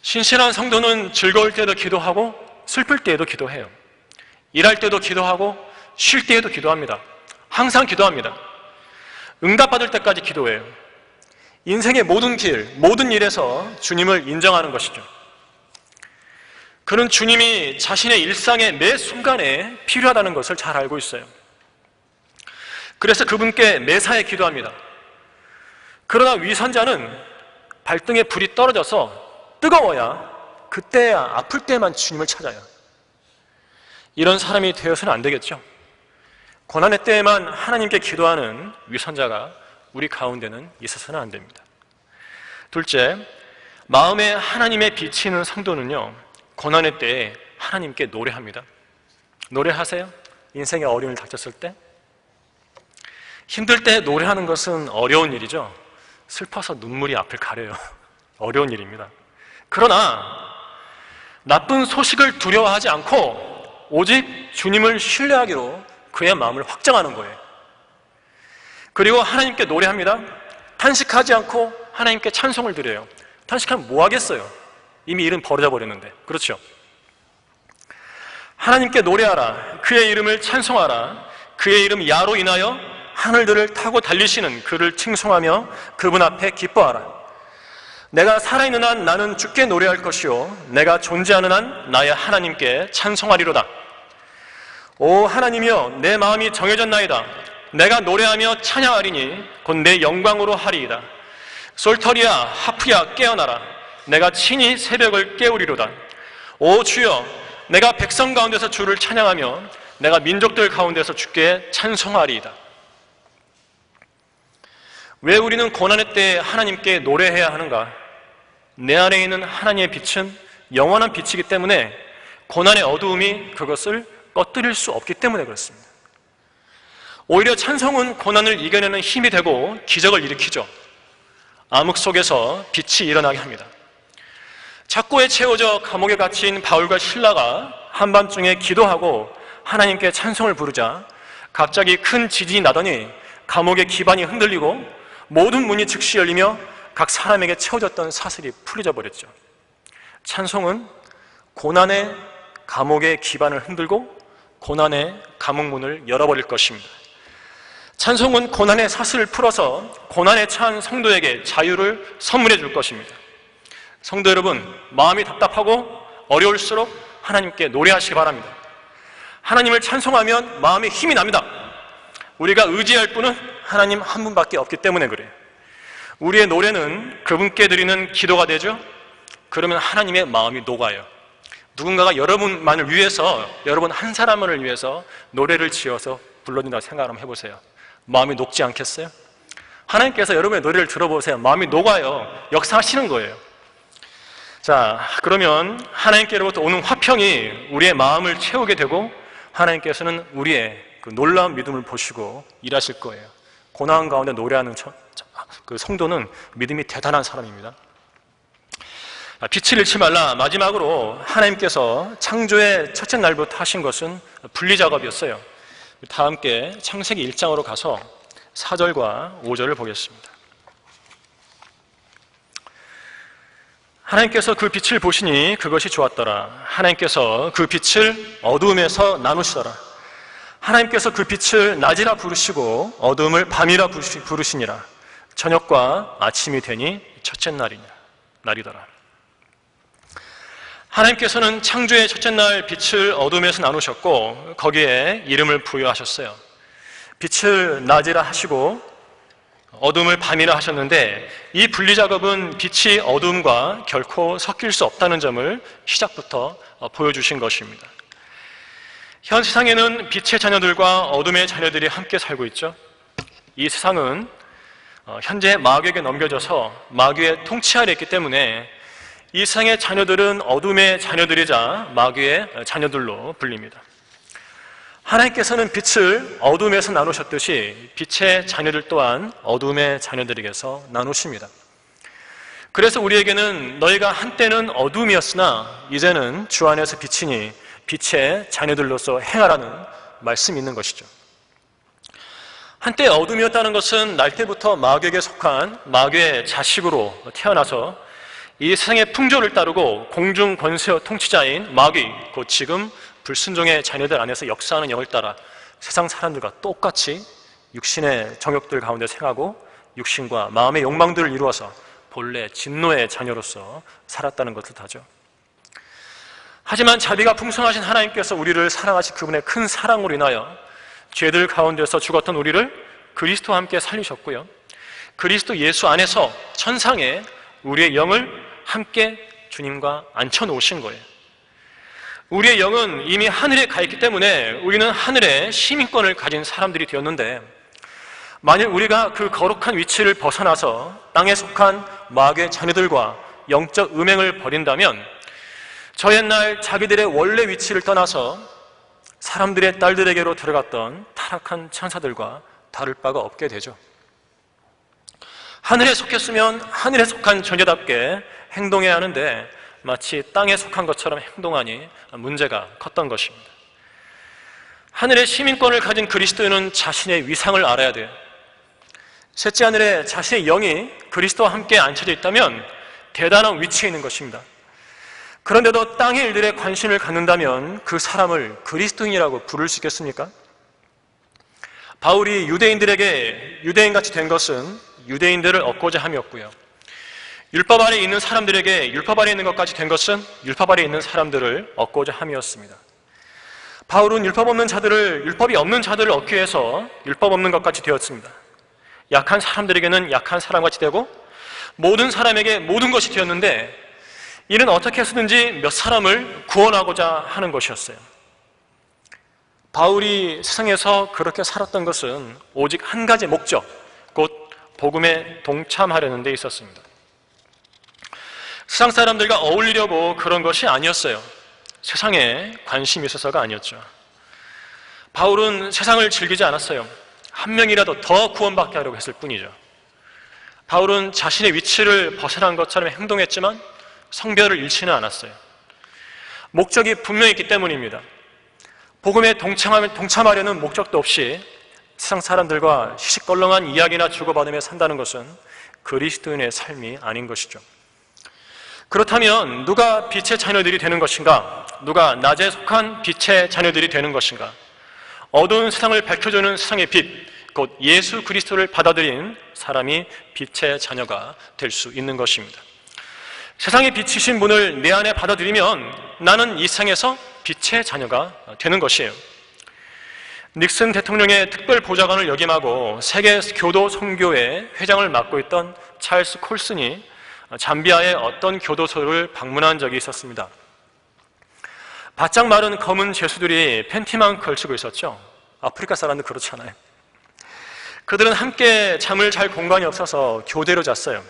신실한 성도는 즐거울 때도 기도하고 슬플 때에도 기도해요. 일할 때도 기도하고 쉴 때에도 기도합니다. 항상 기도합니다. 응답받을 때까지 기도해요. 인생의 모든 길, 모든 일에서 주님을 인정하는 것이죠. 그는 주님이 자신의 일상의 매 순간에 필요하다는 것을 잘 알고 있어요. 그래서 그분께 매사에 기도합니다. 그러나 위선자는 발등에 불이 떨어져서 뜨거워야 그때야 아플 때만 주님을 찾아요. 이런 사람이 되어서는 안 되겠죠. 고난의 때에만 하나님께 기도하는 위선자가 우리 가운데는 있어서는 안 됩니다. 둘째, 마음에 하나님의 빛이 있는 성도는요, 고난의 때에 하나님께 노래합니다. 노래하세요? 인생의 어려움을 닥쳤을 때? 힘들 때 노래하는 것은 어려운 일이죠. 슬퍼서 눈물이 앞을 가려요. 어려운 일입니다. 그러나 나쁜 소식을 두려워하지 않고 오직 주님을 신뢰하기로 그의 마음을 확정하는 거예요. 그리고 하나님께 노래합니다. 탄식하지 않고 하나님께 찬송을 드려요. 탄식하면 뭐 하겠어요? 이미 일은 벌어져 버렸는데. 그렇죠? 하나님께 노래하라. 그의 이름을 찬송하라. 그의 이름 야로 인하여 하늘들을 타고 달리시는 그를 칭송하며 그분 앞에 기뻐하라. 내가 살아있는 한 나는 주께 노래할 것이요 내가 존재하는 한 나의 하나님께 찬송하리로다. 오 하나님이여, 내 마음이 정해졌나이다. 내가 노래하며 찬양하리니 곧 내 영광으로 하리이다. 솔터리야 하프야 깨어나라. 내가 친히 새벽을 깨우리로다. 오 주여, 내가 백성 가운데서 주를 찬양하며 내가 민족들 가운데서 주께 찬송하리이다. 왜 우리는 고난의 때에 하나님께 노래해야 하는가? 내 안에 있는 하나님의 빛은 영원한 빛이기 때문에 고난의 어두움이 그것을 꺼뜨릴 수 없기 때문에 그렇습니다. 오히려 찬송은 고난을 이겨내는 힘이 되고 기적을 일으키죠. 암흑 속에서 빛이 일어나게 합니다. 착고에 채워져 감옥에 갇힌 바울과 실라가 한밤중에 기도하고 하나님께 찬송을 부르자 갑자기 큰 지진이 나더니 감옥의 기반이 흔들리고 모든 문이 즉시 열리며 각 사람에게 채워졌던 사슬이 풀려져 버렸죠. 찬송은 고난의 감옥의 기반을 흔들고 고난의 감옥문을 열어버릴 것입니다. 찬송은 고난의 사슬을 풀어서 고난에 처한 성도에게 자유를 선물해 줄 것입니다. 성도 여러분, 마음이 답답하고 어려울수록 하나님께 노래하시기 바랍니다. 하나님을 찬송하면 마음에 힘이 납니다. 우리가 의지할 분은 하나님 한 분밖에 없기 때문에 그래요. 우리의 노래는 그분께 드리는 기도가 되죠. 그러면 하나님의 마음이 녹아요. 누군가가 여러분만을 위해서, 여러분 한 사람만을 위해서 노래를 지어서 불러준다고 생각 한번 해보세요. 마음이 녹지 않겠어요? 하나님께서 여러분의 노래를 들어보세요. 마음이 녹아요. 역사하시는 거예요. 자, 그러면 하나님께로부터 오는 화평이 우리의 마음을 채우게 되고 하나님께서는 우리의 그 놀라운 믿음을 보시고 일하실 거예요. 고난 가운데 노래하는 그 성도는 믿음이 대단한 사람입니다. 빛을 잃지 말라. 마지막으로 하나님께서 창조의 첫째 날부터 하신 것은 분리작업이었어요. 다 함께 창세기 1장으로 가서 4절과 5절을 보겠습니다. 하나님께서 그 빛을 보시니 그것이 좋았더라. 하나님께서 그 빛을 어두움에서 나누시더라. 하나님께서 그 빛을 낮이라 부르시고 어두움을 밤이라 부르시니라. 저녁과 아침이 되니 첫째 날이더라. 하나님께서는 창조의 첫째 날 빛을 어둠에서 나누셨고 거기에 이름을 부여하셨어요. 빛을 낮이라 하시고 어둠을 밤이라 하셨는데 이 분리작업은 빛이 어둠과 결코 섞일 수 없다는 점을 시작부터 보여주신 것입니다. 현 세상에는 빛의 자녀들과 어둠의 자녀들이 함께 살고 있죠. 이 세상은 현재 마귀에게 넘겨져서 마귀의 통치 아래 있기 때문에 이 세상의 자녀들은 어둠의 자녀들이자 마귀의 자녀들로 불립니다. 하나님께서는 빛을 어둠에서 나누셨듯이 빛의 자녀들 또한 어둠의 자녀들에게서 나누십니다. 그래서 우리에게는 너희가 한때는 어둠이었으나 이제는 주 안에서 빛이니 빛의 자녀들로서 행하라는 말씀이 있는 것이죠. 한때 어둠이었다는 것은 날 때부터 마귀에게 속한 마귀의 자식으로 태어나서 이 세상의 풍조를 따르고 공중 권세 통치자인 마귀, 곧 지금 불순종의 자녀들 안에서 역사하는 영을 따라 세상 사람들과 똑같이 육신의 정욕들 가운데 생하고 육신과 마음의 욕망들을 이루어서 본래 진노의 자녀로서 살았다는 것을 뜻하죠. 하지만 자비가 풍성하신 하나님께서 우리를 사랑하신 그분의 큰 사랑으로 인하여 죄들 가운데서 죽었던 우리를 그리스도와 함께 살리셨고요. 그리스도 예수 안에서 천상에 우리의 영을 함께 주님과 앉혀놓으신 거예요. 우리의 영은 이미 하늘에 가 있기 때문에 우리는 하늘의 시민권을 가진 사람들이 되었는데 만일 우리가 그 거룩한 위치를 벗어나서 땅에 속한 마귀의 자녀들과 영적 음행을 벌인다면 저 옛날 자기들의 원래 위치를 떠나서 사람들의 딸들에게로 들어갔던 타락한 천사들과 다를 바가 없게 되죠. 하늘에 속했으면 하늘에 속한 존재답게 행동해야 하는데 마치 땅에 속한 것처럼 행동하니 문제가 컸던 것입니다. 하늘의 시민권을 가진 그리스도인은 자신의 위상을 알아야 돼요. 셋째 하늘에 자신의 영이 그리스도와 함께 앉혀져 있다면 대단한 위치에 있는 것입니다. 그런데도 땅의 일들에 관심을 갖는다면 그 사람을 그리스도인이라고 부를 수 있겠습니까? 바울이 유대인들에게 유대인같이 된 것은 유대인들을 얻고자 함이었고요. 율법 아래 있는 사람들에게 율법 아래 있는 것까지 된 것은 율법 아래 있는 사람들을 얻고자 함이었습니다. 바울은 율법이 없는 자들을 얻기 위해서 율법 없는 것까지 되었습니다. 약한 사람들에게는 약한 사람같이 되고 모든 사람에게 모든 것이 되었는데 이는 어떻게 해서든지 몇 사람을 구원하고자 하는 것이었어요. 바울이 세상에서 그렇게 살았던 것은 오직 한 가지 목적, 곧 복음에 동참하려는 데 있었습니다. 세상 사람들과 어울리려고 그런 것이 아니었어요. 세상에 관심이 있어서가 아니었죠. 바울은 세상을 즐기지 않았어요. 한 명이라도 더 구원받게 하려고 했을 뿐이죠. 바울은 자신의 위치를 벗어난 것처럼 행동했지만 성별을 잃지는 않았어요. 목적이 분명히 있기 때문입니다. 복음에 동참하려는 목적도 없이 세상 사람들과 시시껄렁한 이야기나 주고받으며 산다는 것은 그리스도인의 삶이 아닌 것이죠. 그렇다면 누가 빛의 자녀들이 되는 것인가? 누가 낮에 속한 빛의 자녀들이 되는 것인가? 어두운 세상을 밝혀주는 세상의 빛, 곧 예수 그리스도를 받아들인 사람이 빛의 자녀가 될 수 있는 것입니다. 세상의 빛이신 분을 내 안에 받아들이면 나는 이 세상에서 빛의 자녀가 되는 것이에요. 닉슨 대통령의 특별 보좌관을 역임하고 세계 교도 선교회 회장을 맡고 있던 찰스 콜슨이 잠비아의 어떤 교도소를 방문한 적이 있었습니다. 바짝 마른 검은 죄수들이 팬티만 걸치고 있었죠. 아프리카 사람들 그렇잖아요. 그들은 함께 잠을 잘 공간이 없어서 교대로 잤어요.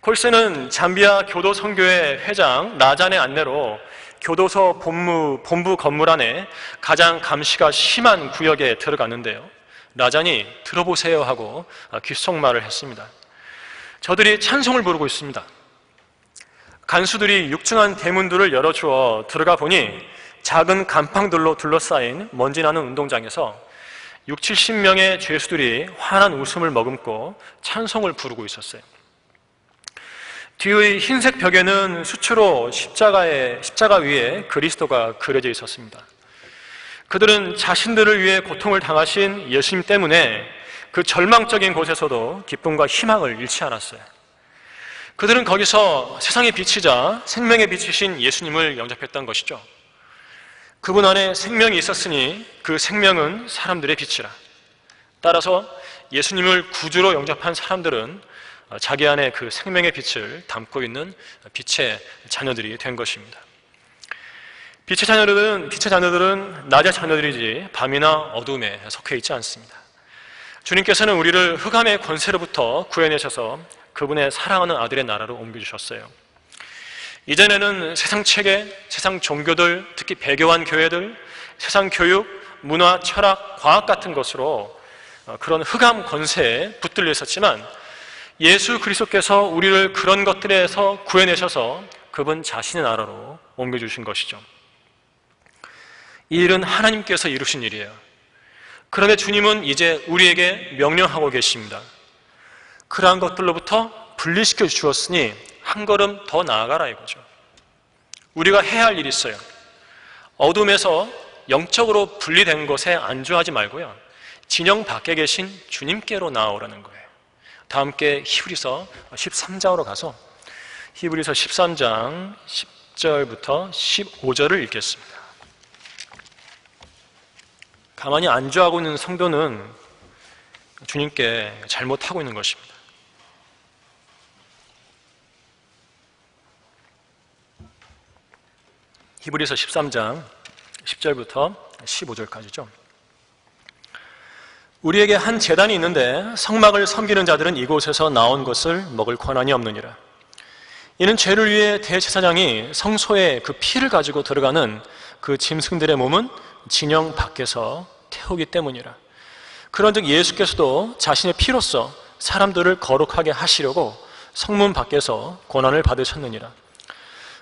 콜슨은 잠비아 교도 선교회 회장 라잔의 안내로 교도소 본부 건물 안에 가장 감시가 심한 구역에 들어갔는데요. 라잔이 들어보세요 하고 귓속말을 했습니다. 저들이 찬송을 부르고 있습니다. 간수들이 육중한 대문들을 열어주어 들어가 보니 작은 간판들로 둘러싸인 먼지나는 운동장에서 60-70명의 죄수들이 환한 웃음을 머금고 찬송을 부르고 있었어요. 뒤의 흰색 벽에는 수초로 십자가 위에 그리스도가 그려져 있었습니다. 그들은 자신들을 위해 고통을 당하신 예수님 때문에 그 절망적인 곳에서도 기쁨과 희망을 잃지 않았어요. 그들은 거기서 세상의 빛이자 생명의 빛이신 예수님을 영접했던 것이죠. 그분 안에 생명이 있었으니 그 생명은 사람들의 빛이라. 따라서 예수님을 구주로 영접한 사람들은 자기 안에 그 생명의 빛을 담고 있는 빛의 자녀들이 된 것입니다. 빛의 자녀들은 낮의 자녀들이지 밤이나 어둠에 속해 있지 않습니다. 주님께서는 우리를 흑암의 권세로부터 구해내셔서 그분의 사랑하는 아들의 나라로 옮겨주셨어요. 이전에는 세상 체계, 세상 종교들, 특히 배교한 교회들, 세상 교육, 문화, 철학, 과학 같은 것으로 그런 흑암 권세에 붙들려 있었지만 예수 그리스도께서 우리를 그런 것들에서 구해내셔서 그분 자신의 나라로 옮겨주신 것이죠. 이 일은 하나님께서 이루신 일이에요. 그런데 주님은 이제 우리에게 명령하고 계십니다. 그러한 것들로부터 분리시켜 주었으니 한 걸음 더 나아가라 이거죠. 우리가 해야 할 일이 있어요. 어둠에서 영적으로 분리된 것에 안주하지 말고요. 진영 밖에 계신 주님께로 나아오라는 거예요. 다 함께 히브리서 13장으로 가서 히브리서 13장 10절부터 15절을 읽겠습니다. 가만히 안주하고 있는 성도는 주님께 잘못하고 있는 것입니다. 히브리서 13장 10절부터 15절까지죠. 우리에게 한 제단이 있는데 성막을 섬기는 자들은 이곳에서 나온 것을 먹을 권한이 없느니라. 이는 죄를 위해 대제사장이 성소에 그 피를 가지고 들어가는 그 짐승들의 몸은 진영 밖에서 태우기 때문이라. 그런즉 예수께서도 자신의 피로써 사람들을 거룩하게 하시려고 성문 밖에서 고난을 받으셨느니라.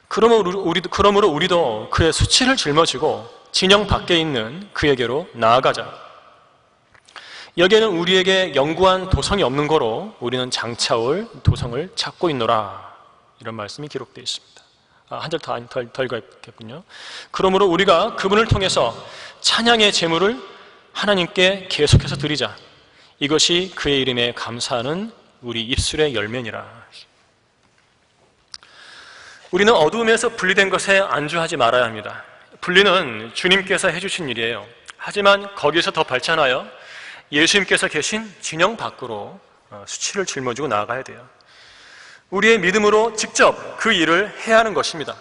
그러므로 우리도 그의 수치를 짊어지고 진영 밖에 있는 그에게로 나아가자. 여기에는 우리에게 영구한 도성이 없는 거로 우리는 장차올 도성을 찾고 있노라. 이런 말씀이 기록되어 있습니다. 한 절 더 읽어야겠군요. 그러므로 우리가 그분을 통해서 찬양의 제물을 하나님께 계속해서 드리자. 이것이 그의 이름에 감사하는 우리 입술의 열매니라. 우리는 어두움에서 분리된 것에 안주하지 말아야 합니다. 분리는 주님께서 해주신 일이에요. 하지만 거기서 더 발전하여 예수님께서 계신 진영 밖으로 수치를 짊어지고 나아가야 돼요. 우리의 믿음으로 직접 그 일을 해야 하는 것입니다.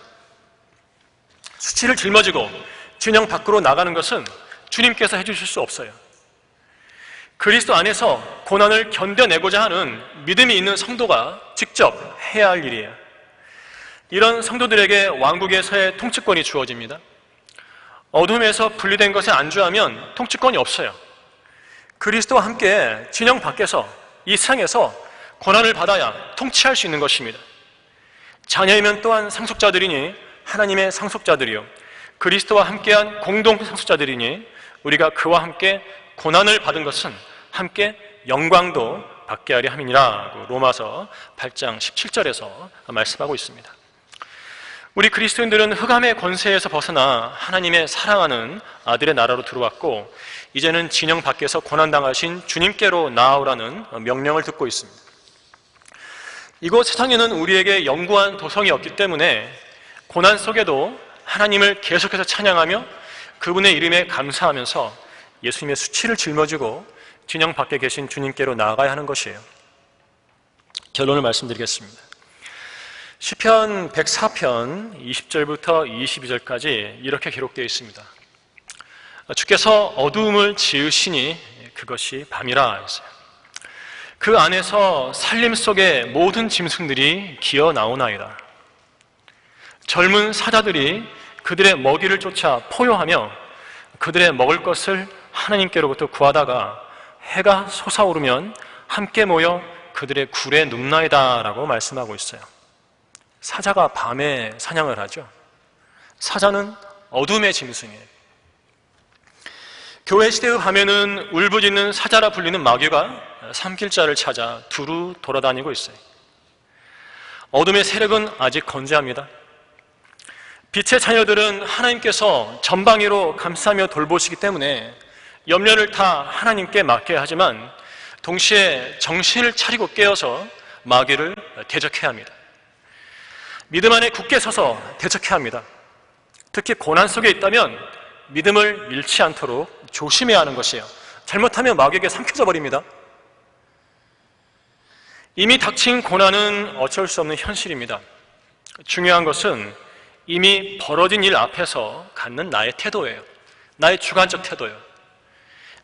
수치를 짊어지고 진영 밖으로 나가는 것은 주님께서 해주실 수 없어요. 그리스도 안에서 고난을 견뎌내고자 하는 믿음이 있는 성도가 직접 해야 할 일이에요. 이런 성도들에게 왕국에서의 통치권이 주어집니다. 어둠에서 분리된 것에 안주하면 통치권이 없어요. 그리스도와 함께 진영 밖에서 이 세상에서 고난을 받아야 통치할 수 있는 것입니다. 자녀이면 또한 상속자들이니 하나님의 상속자들이요, 그리스도와 함께한 공동 상속자들이니 우리가 그와 함께 고난을 받은 것은 함께 영광도 받게 하려 함이니라. 로마서 8장 17절에서 말씀하고 있습니다. 우리 그리스도인들은 흑암의 권세에서 벗어나 하나님의 사랑하는 아들의 나라로 들어왔고, 이제는 진영 밖에서 고난당하신 주님께로 나아오라는 명령을 듣고 있습니다. 이곳 세상에는 우리에게 영구한 도성이 없기 때문에 고난 속에도 하나님을 계속해서 찬양하며 그분의 이름에 감사하면서 예수님의 수치를 짊어지고 진영 밖에 계신 주님께로 나아가야 하는 것이에요. 결론을 말씀드리겠습니다. 시편 104편 20절부터 22절까지 이렇게 기록되어 있습니다. 주께서 어두움을 지으시니 그것이 밤이라 했어요. 그 안에서 살림 속의 모든 짐승들이 기어 나오나이다. 젊은 사자들이 그들의 먹이를 쫓아 포효하며 그들의 먹을 것을 하나님께로부터 구하다가 해가 솟아오르면 함께 모여 그들의 굴에 눕나이다 라고 말씀하고 있어요. 사자가 밤에 사냥을 하죠. 사자는 어둠의 짐승이에요. 교회 시대의 밤에는 울부짖는 사자라 불리는 마귀가 삼킬자를 찾아 두루 돌아다니고 있어요. 어둠의 세력은 아직 건재합니다. 빛의 자녀들은 하나님께서 전방위로 감싸며 돌보시기 때문에 염려를 다 하나님께 맡겨야 하지만 동시에 정신을 차리고 깨어서 마귀를 대적해야 합니다. 믿음 안에 굳게 서서 대적해야 합니다. 특히 고난 속에 있다면 믿음을 잃지 않도록 조심해야 하는 것이에요. 잘못하면 마귀에게 삼켜져 버립니다. 이미 닥친 고난은 어쩔 수 없는 현실입니다. 중요한 것은 이미 벌어진 일 앞에서 갖는 나의 태도예요. 나의 주관적 태도예요.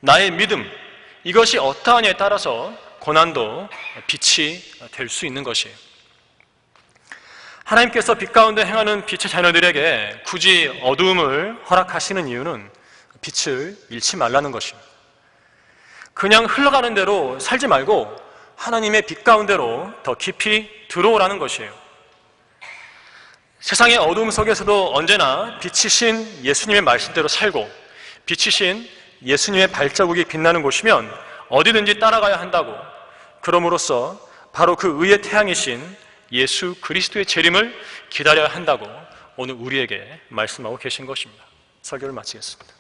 나의 믿음, 이것이 어떠하냐에 따라서 고난도 빛이 될 수 있는 것이에요. 하나님께서 빛 가운데 행하는 빛의 자녀들에게 굳이 어두움을 허락하시는 이유는 빛을 잃지 말라는 것입니다. 그냥 흘러가는 대로 살지 말고 하나님의 빛 가운데로 더 깊이 들어오라는 것이에요. 세상의 어두움 속에서도 언제나 빛이신 예수님의 말씀대로 살고 빛이신 예수님의 발자국이 빛나는 곳이면 어디든지 따라가야 한다고, 그럼으로써 바로 그 의의 태양이신 예수 그리스도의 재림을 기다려야 한다고 오늘 우리에게 말씀하고 계신 것입니다. 설교를 마치겠습니다.